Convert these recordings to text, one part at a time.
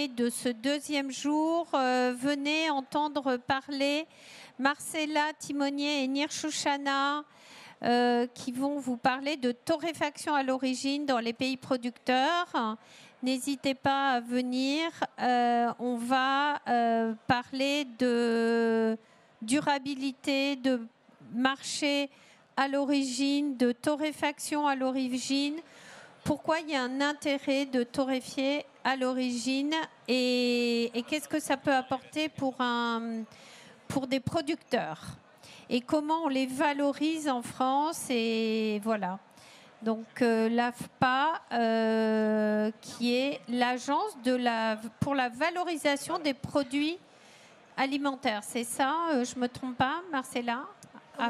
journée de ce deuxième jour. Venez entendre parler Marcella Timonier et Nir Chouchana qui vont vous parler de torréfaction à l'origine dans les pays producteurs. N'hésitez pas à venir. On va parler de durabilité, de marché à l'origine, de torréfaction à l'origine. Pourquoi il y a un intérêt de torréfier à l'origine et qu'est-ce que ça peut apporter pour des producteurs et comment on les valorise en France et voilà. Donc l'AFPA qui est l'agence pour la valorisation des produits alimentaires. C'est ça, je ne me trompe pas, Marcella?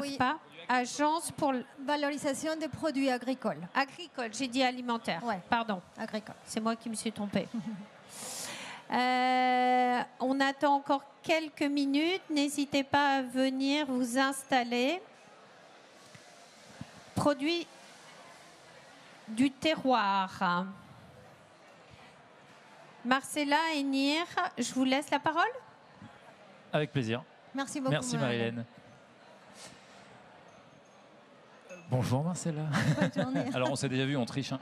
Oui. AFPA, agence pour valorisation des produits agricoles. Agricole, j'ai dit alimentaire. Ouais. Pardon. Agricole. C'est moi qui me suis trompée. On attend encore quelques minutes. N'hésitez pas à venir vous installer. Produits du terroir. Marcella et Nir, je vous laisse la parole. Avec plaisir. Merci beaucoup. Merci Marie-Hélène. Bonjour Marcella. Bonne journée. Alors on s'est déjà vu, on triche. Hein.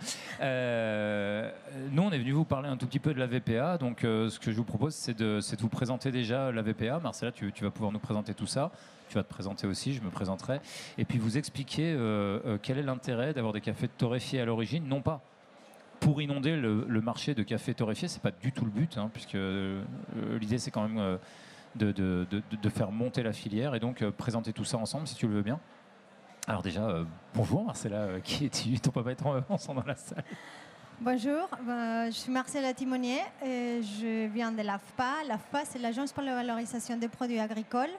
Nous on est venu vous parler un tout petit peu de la VPA. Donc ce que je vous propose c'est de vous présenter déjà la VPA. Marcella, tu vas pouvoir nous présenter tout ça. Tu vas te présenter aussi, je me présenterai. Et puis vous expliquer quel est l'intérêt d'avoir des cafés torréfiés à l'origine. Non pas pour inonder le marché de café torréfié, c'est pas du tout le but, hein, puisque l'idée c'est quand même de faire monter la filière. Et donc présenter tout ça ensemble si tu le veux bien. Alors déjà, bonjour Marcella, qui es-tu? Ton papa est ensemble dans la salle. Bonjour, je suis Marcella Timonier et je viens de l'AFPA. L'AFPA, c'est l'Agence pour la valorisation des produits agricoles.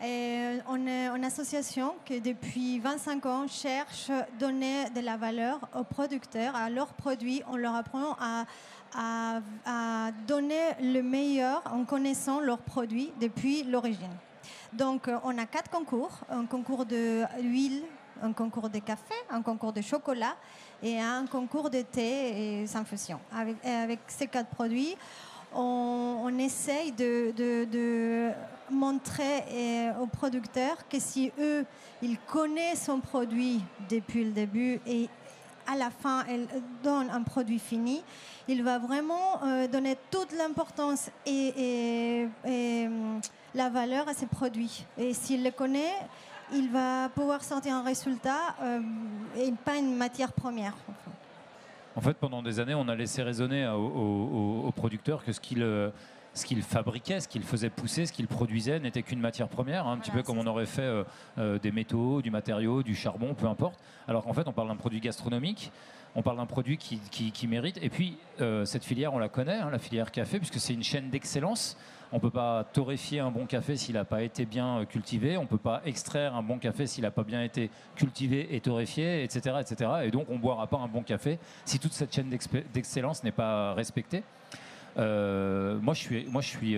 Et on est une association qui, depuis 25 ans, cherche à donner de la valeur aux producteurs, à leurs produits. On leur apprend à donner le meilleur en connaissant leurs produits depuis l'origine. Donc, on a 4 concours. Un concours d'huile, un concours de café, un concours de chocolat et un concours de thé et sans fusion. Avec ces 4 produits, on essaye de montrer aux producteurs que si eux, ils connaissent son produit depuis le début et à la fin, ils donnent un produit fini, il va vraiment donner toute l'importance et la valeur à ses produits. Et s'il les connaît, il va pouvoir sortir un résultat et pas une matière première. En fait, pendant des années, on a laissé raisonner aux producteurs que ce qu'ils fabriquaient, ce qu'ils faisaient pousser, ce qu'ils produisaient n'était qu'une matière première, hein, un petit peu comme on aurait fait des métaux, du matériau, du charbon, peu importe. Alors qu'en fait, on parle d'un produit gastronomique, on parle d'un produit qui mérite. Et puis, cette filière, on la connaît, hein, la filière café, puisque c'est une chaîne d'excellence. On ne peut pas torréfier un bon café s'il n'a pas été bien cultivé. On ne peut pas extraire un bon café s'il n'a pas bien été cultivé et torréfié, etc., etc. Et donc, on ne boira pas un bon café si toute cette chaîne d'excellence n'est pas respectée. Moi, je suis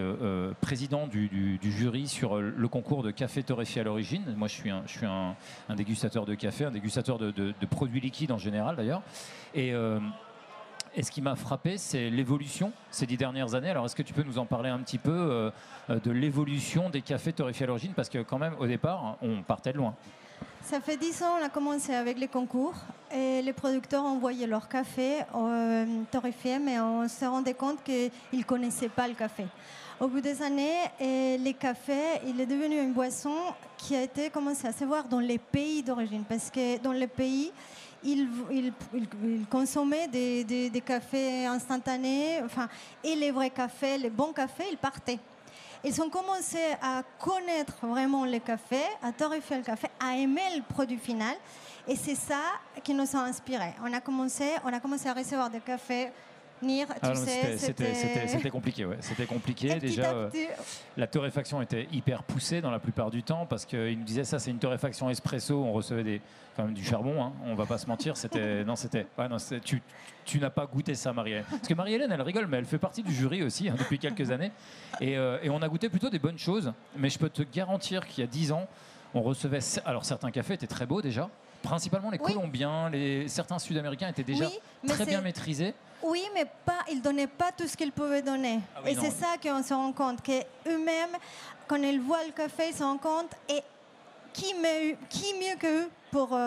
président du jury sur le concours de café torréfié à l'origine. Moi, je suis un dégustateur de café, un dégustateur de produits liquides en général, d'ailleurs. Et ce qui m'a frappé, c'est l'évolution ces 10 dernières années. Alors, est-ce que tu peux nous en parler un petit peu de l'évolution des cafés torréfiés à l'origine? Parce que quand même, au départ, on partait de loin. Ça fait 10 ans qu'on a commencé avec les concours et les producteurs envoyaient leur café torréfié, mais on se rendait compte qu'ils ne connaissaient pas le café. Au bout des années, les cafés, il est devenu une boisson qui a été commencée à se voir dans les pays d'origine, parce que dans les pays, ils consommaient des cafés instantanés, et les vrais cafés, les bons cafés, ils partaient. Ils ont commencé à connaître vraiment le café, à torréfier le café, à aimer le produit final. Et c'est ça qui nous a inspirés. On a commencé à recevoir des cafés. Nir, c'était compliqué, ouais. C'était compliqué. Déjà, la torréfaction était hyper poussée dans la plupart du temps parce qu'ils nous disaient ça, c'est une torréfaction espresso. On recevait quand même du charbon, hein. On va pas se mentir. Tu n'as pas goûté ça, Marie-Hélène. Parce que Marie-Hélène, elle rigole, mais elle fait partie du jury aussi, hein, depuis quelques années. Et on a goûté plutôt des bonnes choses. Mais je peux te garantir qu'il y a 10 ans, on recevait. Alors certains cafés étaient très beaux déjà. principalement les Colombiens, certains Sud-Américains étaient déjà très bien maîtrisés. Oui, mais ils ne donnaient pas tout ce qu'ils pouvaient donner. Et c'est ça qu'on se rend compte, qu'eux-mêmes, quand ils voient le café, ils se rendent compte, et qui mieux qu'eux pour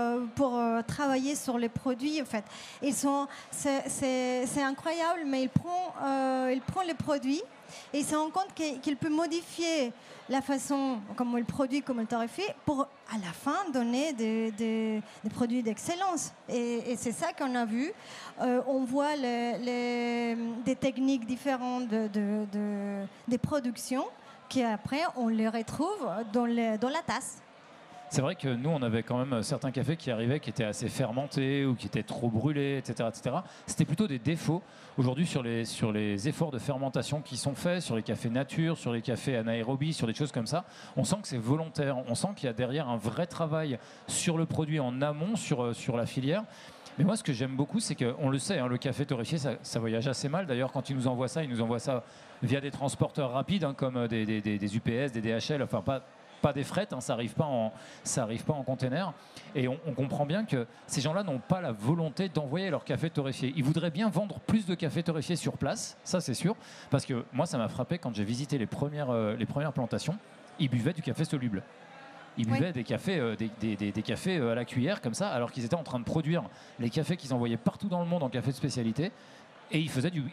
travailler sur les produits, en fait. C'est incroyable, mais il prend les produits et il se rend compte qu'il peut modifier la façon comme il produit, comme il torréfie, pour à la fin donner des produits d'excellence. Et c'est ça qu'on a vu. On voit des techniques différentes des productions qui après on les retrouve dans la tasse. C'est vrai que nous, on avait quand même certains cafés qui arrivaient, qui étaient assez fermentés ou qui étaient trop brûlés, etc. etc. C'était plutôt des défauts. Aujourd'hui, sur les efforts de fermentation qui sont faits, sur les cafés nature, sur les cafés anaérobie, sur des choses comme ça, on sent que c'est volontaire. On sent qu'il y a derrière un vrai travail sur le produit en amont, sur la filière. Mais moi, ce que j'aime beaucoup, c'est qu'on le sait, hein, le café torréfié, ça voyage assez mal. D'ailleurs, quand ils nous envoient ça via des transporteurs rapides, hein, comme des UPS, des DHL, enfin pas des frettes, hein, ça n'arrive pas en container. Et on comprend bien que ces gens-là n'ont pas la volonté d'envoyer leur café torréfié. Ils voudraient bien vendre plus de café torréfié sur place, ça c'est sûr, parce que moi ça m'a frappé quand j'ai visité les premières plantations, ils buvaient du café soluble. Ils buvaient des cafés, des cafés à la cuillère comme ça, alors qu'ils étaient en train de produire les cafés qu'ils envoyaient partout dans le monde en café de spécialité. Et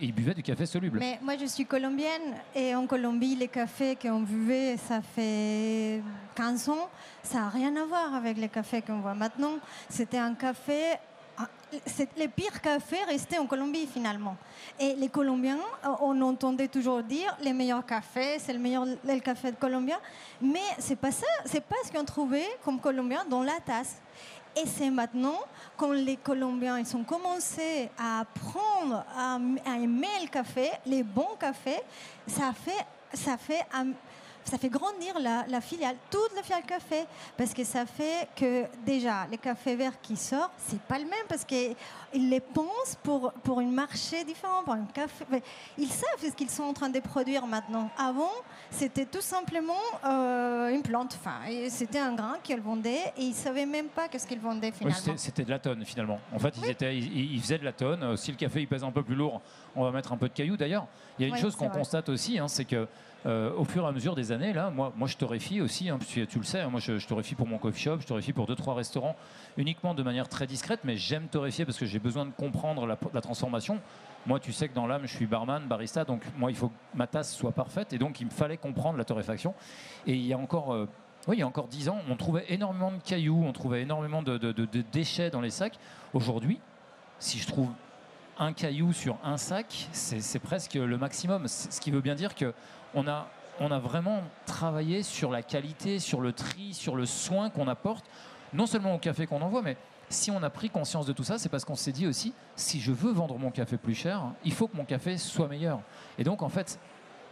ils buvaient du café soluble. Mais moi, je suis colombienne et en Colombie, les cafés qu'on buvait, ça fait 15 ans, ça n'a rien à voir avec les cafés qu'on voit maintenant. C'était un café... Les pires cafés restaient en Colombie finalement. Et les Colombiens, on entendait toujours dire les meilleurs cafés, c'est le café colombien. Mais c'est pas ça, c'est pas ce qu'on trouvait comme Colombien dans la tasse. Et c'est maintenant, quand les Colombiens ils ont commencé à apprendre à aimer le café, les bons cafés, ça fait grandir la filiale, toute la filiale café, parce que ça fait que déjà les cafés verts qui sortent, c'est pas le même parce qu'ils les pensent pour un marché différent, pour un café. Ils savent ce qu'ils sont en train de produire maintenant. Avant, c'était tout simplement une plante. Enfin, c'était un grain qu'ils vendaient et ils savaient même pas qu'est-ce qu'ils vendaient finalement. Oui, c'était de la tonne finalement. En fait, ils faisaient de la tonne. Si le café il pèse un peu plus lourd, on va mettre un peu de cailloux. D'ailleurs, il y a une chose qu'on constate aussi, hein, c'est que au fur et à mesure des années, là, moi je torréfie aussi, hein, tu le sais, hein, moi je torréfie pour mon coffee shop, je torréfie pour 2-3 restaurants, uniquement de manière très discrète, mais j'aime torréfier parce que j'ai besoin de comprendre la transformation. Moi, tu sais que dans l'âme, je suis barman, barista, donc moi, il faut que ma tasse soit parfaite, et donc il me fallait comprendre la torréfaction. Et il y a encore 10 ans, on trouvait énormément de cailloux, on trouvait énormément de déchets dans les sacs. Aujourd'hui, si je trouve un caillou sur un sac, c'est presque le maximum. Ce qui veut bien dire qu'on a vraiment travaillé sur la qualité, sur le tri, sur le soin qu'on apporte, non seulement au café qu'on envoie, mais si on a pris conscience de tout ça, c'est parce qu'on s'est dit aussi, si je veux vendre mon café plus cher, il faut que mon café soit meilleur. Et donc, en fait,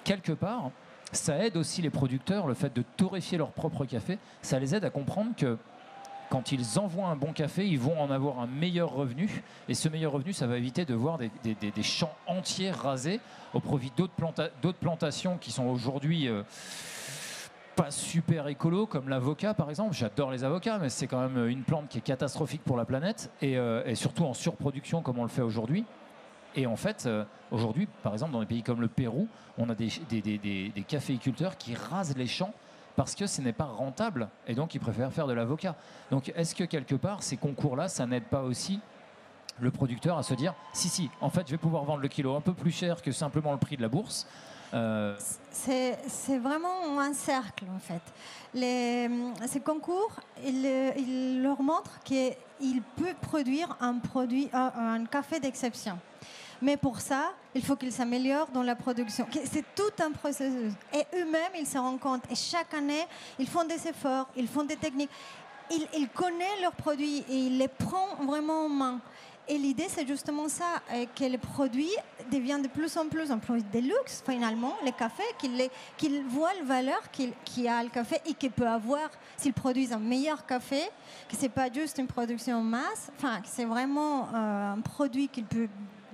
quelque part, ça aide aussi les producteurs, le fait de torréfier leur propre café, ça les aide à comprendre que quand ils envoient un bon café, ils vont en avoir un meilleur revenu. Et ce meilleur revenu, ça va éviter de voir des champs entiers rasés au profit d'autres plantations qui sont aujourd'hui pas super écolo, comme l'avocat par exemple. J'adore les avocats, mais c'est quand même une plante qui est catastrophique pour la planète et surtout en surproduction comme on le fait aujourd'hui. Et en fait, aujourd'hui, par exemple, dans des pays comme le Pérou, on a des caféiculteurs qui rasent les champs parce que ce n'est pas rentable et donc ils préfèrent faire de l'avocat. Donc est-ce que quelque part ces concours-là, ça n'aide pas aussi le producteur à se dire si, en fait je vais pouvoir vendre le kilo un peu plus cher que simplement le prix de la bourse. C'est vraiment un cercle en fait. Ces concours, ils leur montrent qu'ils peuvent produire un café d'exception. Mais pour ça, il faut qu'ils s'améliorent dans la production. C'est tout un processus. Et eux-mêmes, ils se rendent compte. Et chaque année, ils font des efforts, ils font des techniques. Ils connaissent leurs produits et ils les prennent vraiment en main. Et l'idée, c'est justement ça, que les produits deviennent de plus en plus un produit de luxe, finalement, les cafés, qu'ils voient la valeur qu'il a le café et qu'il peut avoir s'ils produisent un meilleur café, que ce n'est pas juste une production en masse, enfin, que c'est vraiment un produit qu'il peut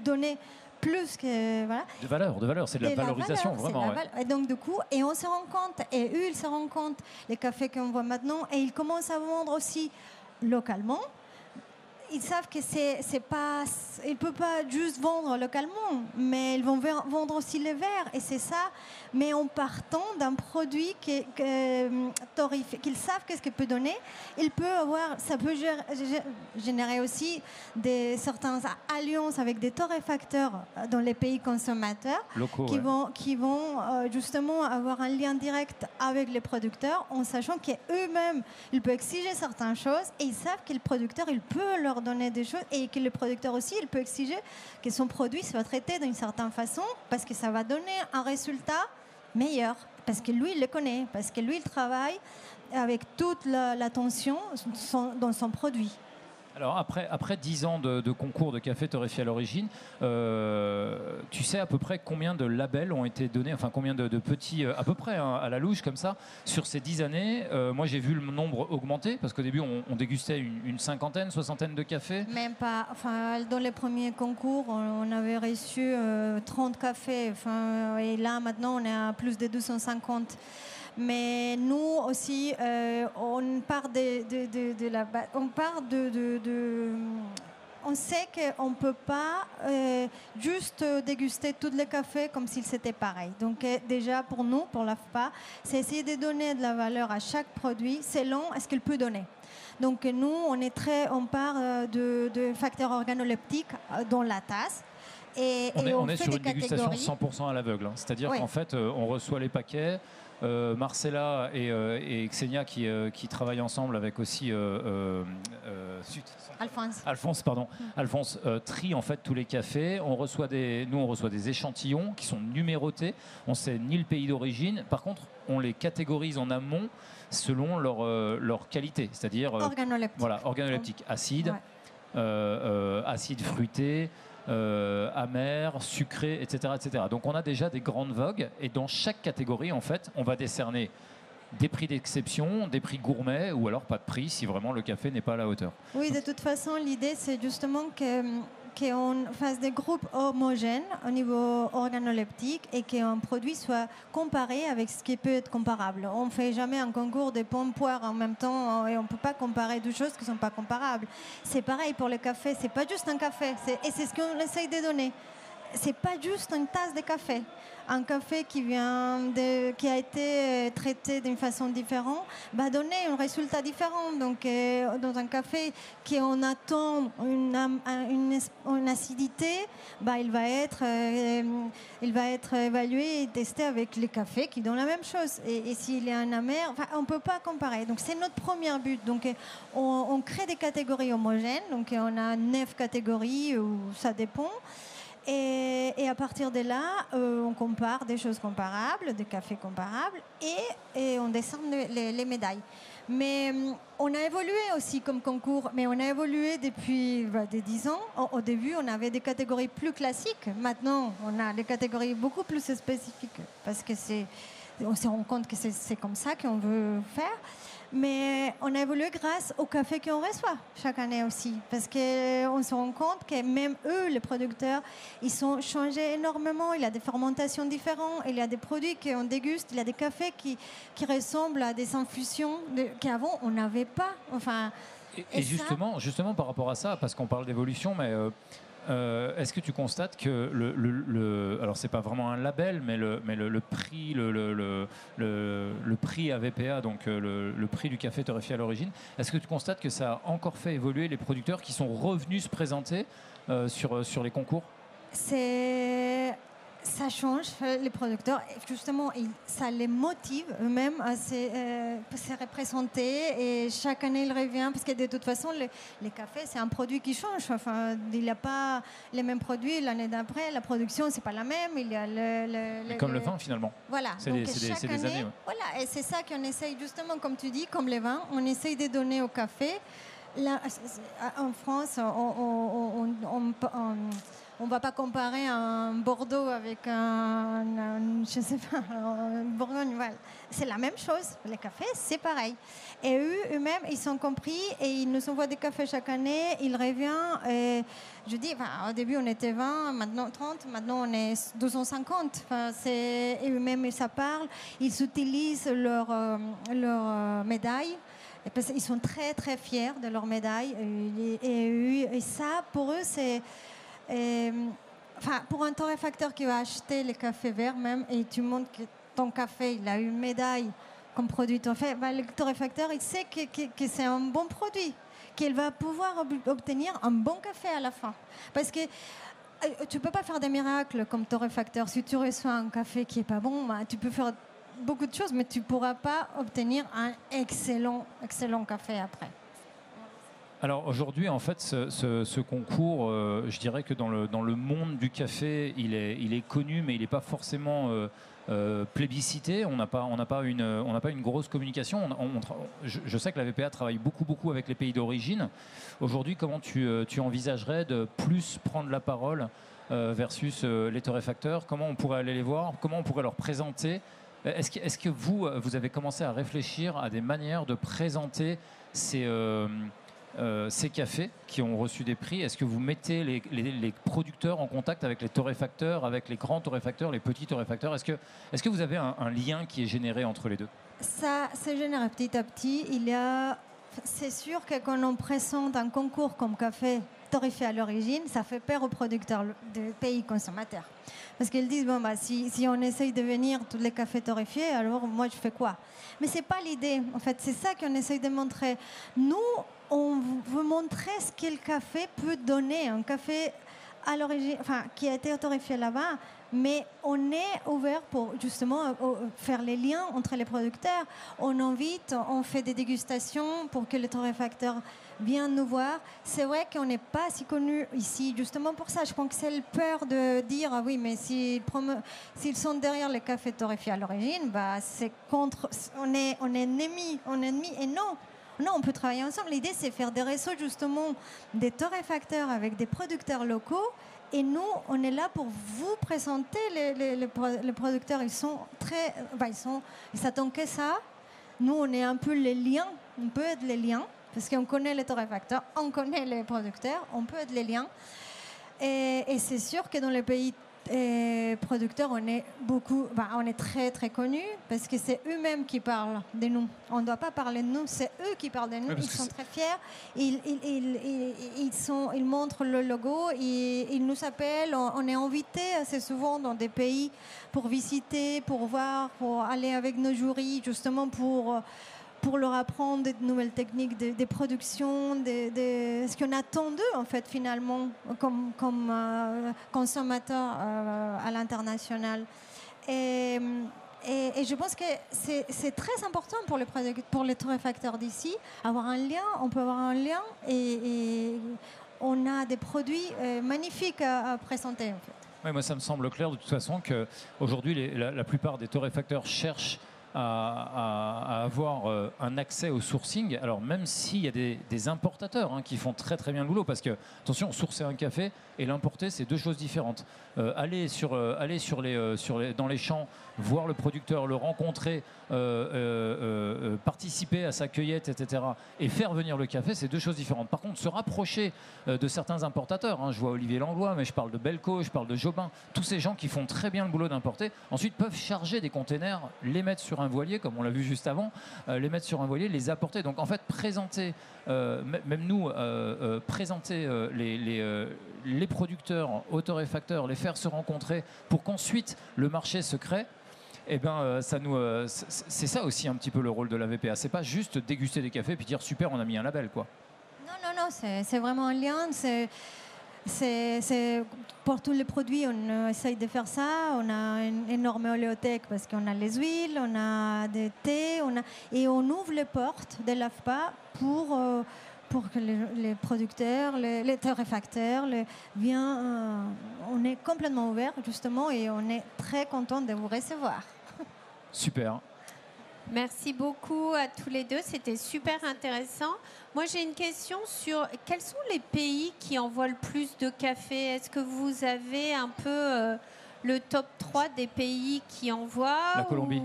donner plus que... Voilà. De valeur, c'est de la valorisation, vraiment. Et donc, du coup, et on se rend compte, et eux, ils se rendent compte, les cafés qu'on voit maintenant, et ils commencent à vendre aussi localement, ils savent que c'est pas, ils peuvent pas juste vendre localement, mais ils vont vendre aussi les verres, et c'est ça. Mais en partant d'un produit qu'ils savent qu'est-ce qu'il peut donner, ça peut générer aussi certaines alliances avec des torréfacteurs dans les pays consommateurs locaux, qui vont justement avoir un lien direct avec les producteurs, en sachant qu'eux-mêmes, ils peuvent exiger certaines choses, et ils savent que le producteur, il peut leur donner des choses, et que le producteur aussi, il peut exiger que son produit soit traité d'une certaine façon, parce que ça va donner un résultat meilleur, parce que lui, il le connaît, parce que lui, il travaille avec toute l'attention dans son produit. Alors après 10 ans de concours de café torréfié à l'origine, tu sais à peu près combien de labels ont été donnés, enfin combien de petits, à peu près à la louche comme ça, sur ces 10 années. Moi j'ai vu le nombre augmenter, parce qu'au début on dégustait une cinquantaine, soixantaine de cafés. Même pas, enfin dans les premiers concours on avait reçu 30 cafés, et là maintenant on est à plus de 250. Mais nous aussi, on part de la base. On sait qu'on ne peut pas juste déguster tous les cafés comme s'ils étaient pareils. Donc déjà pour nous, pour l'AFPA, c'est essayer de donner de la valeur à chaque produit selon ce qu'il peut donner. Donc nous, on part de facteurs organoleptiques dans la tasse. On est sur une dégustation 100% à l'aveugle. Hein. C'est-à-dire qu'en fait, on reçoit les paquets. Marcella et Xenia qui travaillent ensemble avec aussi Alphonse trie en fait tous les cafés. On reçoit des échantillons qui sont numérotés. On sait ni le pays d'origine. Par contre, on les catégorise en amont selon leur qualité, c'est-à-dire organoleptique, acide, acide fruité, amer, sucré, etc., etc. Donc on a déjà des grandes vogues, et dans chaque catégorie, en fait, on va décerner des prix d'exception, des prix gourmets, ou alors pas de prix si vraiment le café n'est pas à la hauteur. Oui, de toute façon, l'idée, c'est justement qu'on fasse des groupes homogènes au niveau organoleptique, et qu'un produit soit comparé avec ce qui peut être comparable. On ne fait jamais un concours de pommes poires en même temps, et on ne peut pas comparer deux choses qui ne sont pas comparables. C'est pareil pour le café, c'est pas juste un café, et c'est ce qu'on essaye de donner. C'est pas juste une tasse de café. Un café qui a été traité d'une façon différente va donner un résultat différent. Donc, dans un café qui on attend une acidité, il va être évalué et testé avec les cafés qui donnent la même chose. Et s'il y a un amer, on ne peut pas comparer. Donc, c'est notre premier but. Donc, on crée des catégories homogènes. Donc, on a 9 catégories, où ça dépend. Et à partir de là, on compare des choses comparables, des cafés comparables, et on décerne les médailles. Mais on a évolué aussi comme concours, mais on a évolué depuis des 10 ans. Au début, on avait des catégories plus classiques. Maintenant, on a des catégories beaucoup plus spécifiques, parce que on se rend compte que c'est comme ça qu'on veut faire. Mais on a évolué grâce au café qu'on reçoit chaque année aussi. Parce qu'on se rend compte que même eux, les producteurs, ils ont changé énormément. Il y a des fermentations différentes, il y a des produits qu'on déguste, il y a des cafés qui ressemblent à des infusions qu'avant on n'avait pas. Et justement par rapport à ça, parce qu'on parle d'évolution, mais... est-ce que tu constates que alors c'est pas vraiment un label, mais le prix, le prix AVPA, donc le prix du café torréfié à l'origine, est-ce que tu constates que ça a encore fait évoluer les producteurs qui sont revenus se présenter sur les concours? Ça change les producteurs, justement, ça les motive eux-mêmes à se représenter, et chaque année ils reviennent, parce que de toute façon les cafés c'est un produit qui change. Il n'y a pas les mêmes produits l'année d'après, la production c'est pas la même, il y a comme le vin finalement. Voilà, c'est donc des années. Ouais. Voilà, et c'est ça qu'on essaye justement, comme tu dis, comme les vins, on essaye de donner au café. Là, en France, on ne va pas comparer un Bordeaux avec un Bourgogne. Voilà. C'est la même chose. Les cafés, c'est pareil. Et eux-mêmes, ils sont compris, et ils nous envoient des cafés chaque année. Ils reviennent. Et je dis, au début, on était 20, maintenant 30, maintenant on est 250. Et eux-mêmes, ça parle. Ils utilisent leur médaille. Ils sont très très fiers de leur médaille. Et ça, pour eux, c'est... pour un torréfacteur qui va acheter le café vert même, et tu montres que ton café, il a une médaille comme produit torréfait, le torréfacteur, il sait que c'est un bon produit, qu'il va pouvoir obtenir un bon café à la fin. Parce que tu ne peux pas faire des miracles comme torréfacteur. Si tu reçois un café qui n'est pas bon, tu peux faire beaucoup de choses, mais tu ne pourras pas obtenir un excellent café après. Alors aujourd'hui, en fait, ce concours, je dirais que dans le monde du café, il est connu, mais il n'est pas forcément plébiscité. On n'a pas une grosse communication. Je sais que la VPA travaille beaucoup avec les pays d'origine. Aujourd'hui, comment tu envisagerais de plus prendre la parole versus les torréfacteurs? Comment on pourrait aller les voir? Comment on pourrait leur présenter? Est-ce que vous avez commencé à réfléchir à des manières de présenter ces cafés qui ont reçu des prix? Est-ce que vous mettez les producteurs en contact avec les torréfacteurs, avec les grands torréfacteurs, les petits torréfacteurs? Est-ce que vous avez un lien qui est généré entre les deux? Ça se génère petit à petit. C'est sûr que quand on présente un concours comme café torréfié à l'origine, ça fait peur aux producteurs des pays consommateurs. Parce qu'ils disent, si on essaye de venir tous les cafés torréfiés, alors moi je fais quoi? Mais ce n'est pas l'idée. En fait, c'est ça qu'on essaye de montrer. Nous, on veut montrer ce que le café peut donner. Un café à l'origine, qui a été torréfié là-bas, mais on est ouvert pour justement faire les liens entre les producteurs. On invite, on fait des dégustations pour que les torréfacteurs viennent nous voir. C'est vrai qu'on n'est pas si connus ici, justement pour ça. Je pense que c'est le peur de dire oui, mais s'ils sont derrière les cafés torréfiés à l'origine, c'est contre. On est ennemis, et non. Non, on peut travailler ensemble. L'idée, c'est faire des réseaux, justement, des torréfacteurs avec des producteurs locaux. Et nous, on est là pour vous présenter les producteurs. Ils sont très... ils s'attendent que ça. Nous, on est un peu les liens. On peut être les liens, parce qu'on connaît les torréfacteurs, on connaît les producteurs, on peut être les liens. Et c'est sûr que dans les pays producteurs, on est très très connus, parce que c'est eux-mêmes qui parlent de nous. On ne doit pas parler de nous, c'est eux qui parlent de nous. Ils sont très fiers. Ils montrent le logo, ils nous appellent. On est invités assez souvent dans des pays pour visiter, pour voir, pour aller avec nos jurys, justement pour leur apprendre de nouvelles techniques de production, de ce qu'on attend d'eux, en fait, finalement, comme consommateurs à l'international. Et je pense que c'est très important pour les torréfacteurs d'ici, avoir un lien. On peut avoir un lien et on a des produits magnifiques à présenter, en fait. Oui, moi, ça me semble clair, de toute façon, qu'aujourd'hui, la plupart des torréfacteurs cherchent à avoir un accès au sourcing. Alors même s'il y a des importateurs qui font très très bien le boulot, parce que attention, sourcer un café et l'importer, c'est deux choses différentes. Aller dans les champs, voir le producteur, le rencontrer, participer à sa cueillette, etc., et faire venir le café, c'est deux choses différentes. Par contre, se rapprocher de certains importateurs, je vois Olivier Langlois, mais je parle de Belco, je parle de Jobin, tous ces gens qui font très bien le boulot d'importer, ensuite peuvent charger des containers, les mettre sur un voilier, comme on l'a vu juste avant, les mettre sur un voilier, les apporter. Donc en fait, présenter, même nous, présenter les producteurs aux torréfacteurs, les faire se rencontrer pour qu'ensuite le marché se crée. Eh ben, c'est ça aussi un petit peu le rôle de la VPA. C'est pas juste déguster des cafés puis dire super, on a mis un label, quoi. Non, c'est vraiment un lien. C'est pour tous les produits, on essaye de faire ça. On a une énorme oléothèque parce qu'on a les huiles, on a des thés, et on ouvre les portes de l'AFPA pour que les producteurs, les torréfacteurs viennent. On est complètement ouvert, justement, et on est très content de vous recevoir. Super. Merci beaucoup à tous les deux, c'était super intéressant. Moi, j'ai une question sur quels sont les pays qui envoient le plus de café? Est-ce que vous avez un peu le top 3 des pays qui envoient? La Colombie.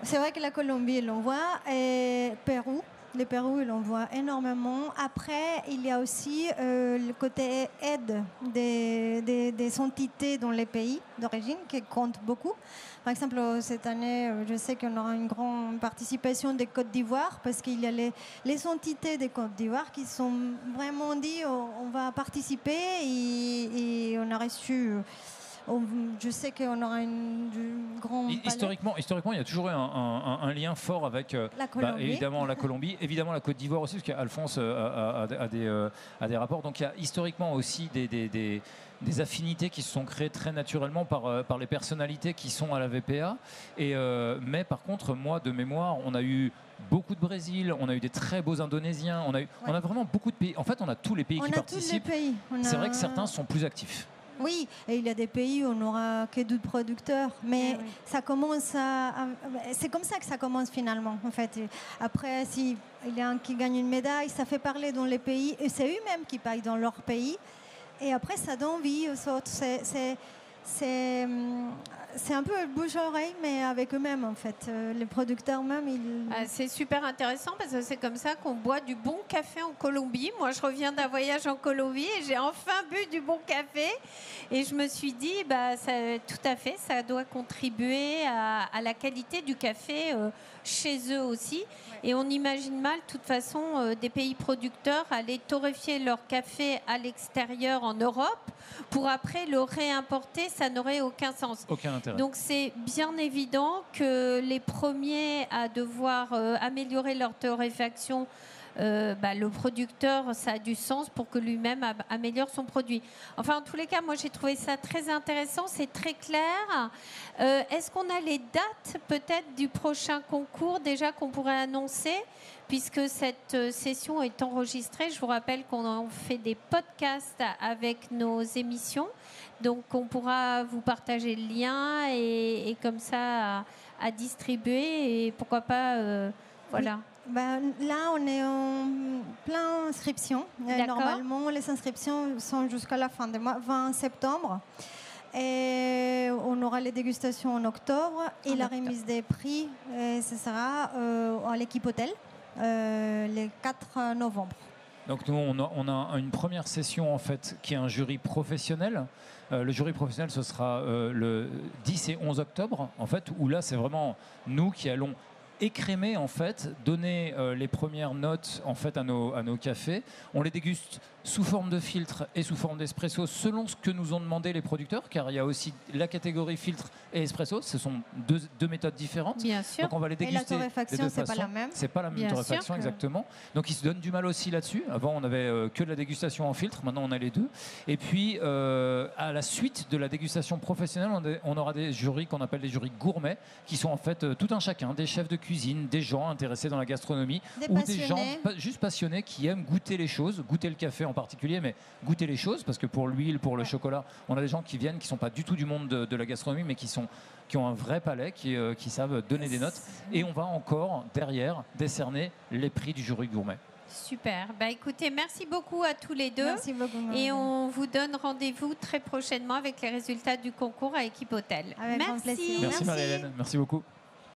C'est vrai que la Colombie l'envoie, et Pérou Le Pérou, il en voit énormément. Après, il y a aussi le côté aide des entités dans les pays d'origine qui comptent beaucoup. Par exemple, cette année, je sais qu'on aura une grande participation des Côte d'Ivoire parce qu'il y a les entités des Côte d'Ivoire qui sont vraiment dit on va participer et on a reçu... Je sais qu'on aura une grande... Historiquement, il y a toujours eu un lien fort avec évidemment la Colombie, évidemment la Côte d'Ivoire aussi, parce qu'Alphonse a des rapports. Donc il y a historiquement aussi des affinités qui se sont créées très naturellement par les personnalités qui sont à la VPA. Mais par contre, moi, de mémoire, on a eu beaucoup de Brésil, on a eu des très beaux Indonésiens, on a vraiment beaucoup de pays. En fait, on a tous les pays qui participent. C'est vrai que certains sont plus actifs. Oui, et il y a des pays où on n'aura que 12 producteurs, mais ça commence c'est comme ça que ça commence finalement, en fait. Après, s'il y a un qui gagne une médaille, ça fait parler dans les pays, et c'est eux-mêmes qui paillent dans leur pays, et après, ça donne vie aux autres. C'est un peu le bouche-oreille, mais avec eux-mêmes, en fait. Les producteurs même, c'est super intéressant parce que c'est comme ça qu'on boit du bon café en Colombie. Moi, je reviens d'un voyage en Colombie et j'ai enfin bu du bon café. Et je me suis dit, tout à fait, ça doit contribuer à la qualité du café chez eux aussi. Ouais. Et on imagine mal, de toute façon, des pays producteurs aller torréfier leur café à l'extérieur en Europe pour après le réimporter. Ça n'aurait aucun sens. Aucun intérêt. Donc c'est bien évident que les premiers à devoir améliorer leur torréfaction, le producteur, ça a du sens pour que lui-même améliore son produit. Enfin, en tous les cas, moi j'ai trouvé ça très intéressant, c'est très clair. Est-ce qu'on a les dates peut-être du prochain concours déjà qu'on pourrait annoncer, puisque cette session est enregistrée? Je vous rappelle qu'on fait des podcasts avec nos émissions. Donc, on pourra vous partager le lien et comme ça à distribuer. Et pourquoi pas, voilà. Là, on est en plein inscription. Normalement, les inscriptions sont jusqu'à la fin du mois, 20 septembre. Et on aura les dégustations en octobre. Et la remise des prix, ce sera à l'équipe hôtel, le 4 novembre. Donc nous, on a une première session en fait qui est un jury professionnel. Le jury professionnel, ce sera le 10 et 11 octobre, en fait, où là, c'est vraiment nous qui allons écrémer, en fait, donner les premières notes en fait, à nos cafés. On les déguste sous forme de filtre et sous forme d'espresso selon ce que nous ont demandé les producteurs, car il y a aussi la catégorie filtre et espresso. Ce sont deux méthodes différentes. Bien sûr. Donc on va les déguster. Et la torréfaction, c'est pas la même. C'est pas la même torréfaction, exactement. Donc ils se donnent du mal aussi là-dessus. Avant, on avait que de la dégustation en filtre. Maintenant, on a les deux. Et puis, à la suite de la dégustation professionnelle, on aura des jurys qu'on appelle des jurys gourmets, qui sont en fait tout un chacun, des chefs de cuisine, des gens intéressés dans la gastronomie, ou des gens juste passionnés qui aiment goûter les choses, goûter le café en particulier, mais goûter les choses, parce que pour l'huile, pour le chocolat, on a des gens qui viennent, qui ne sont pas du tout du monde de la gastronomie, mais qui ont un vrai palais, qui savent donner des notes. Et on va encore, derrière, décerner les prix du jury gourmet. Super. Écoutez, merci beaucoup à tous les deux. Merci beaucoup. Et on vous donne rendez-vous très prochainement avec les résultats du concours à Équipe Hôtel. Avec merci. Merci Marie-Hélène. Merci beaucoup.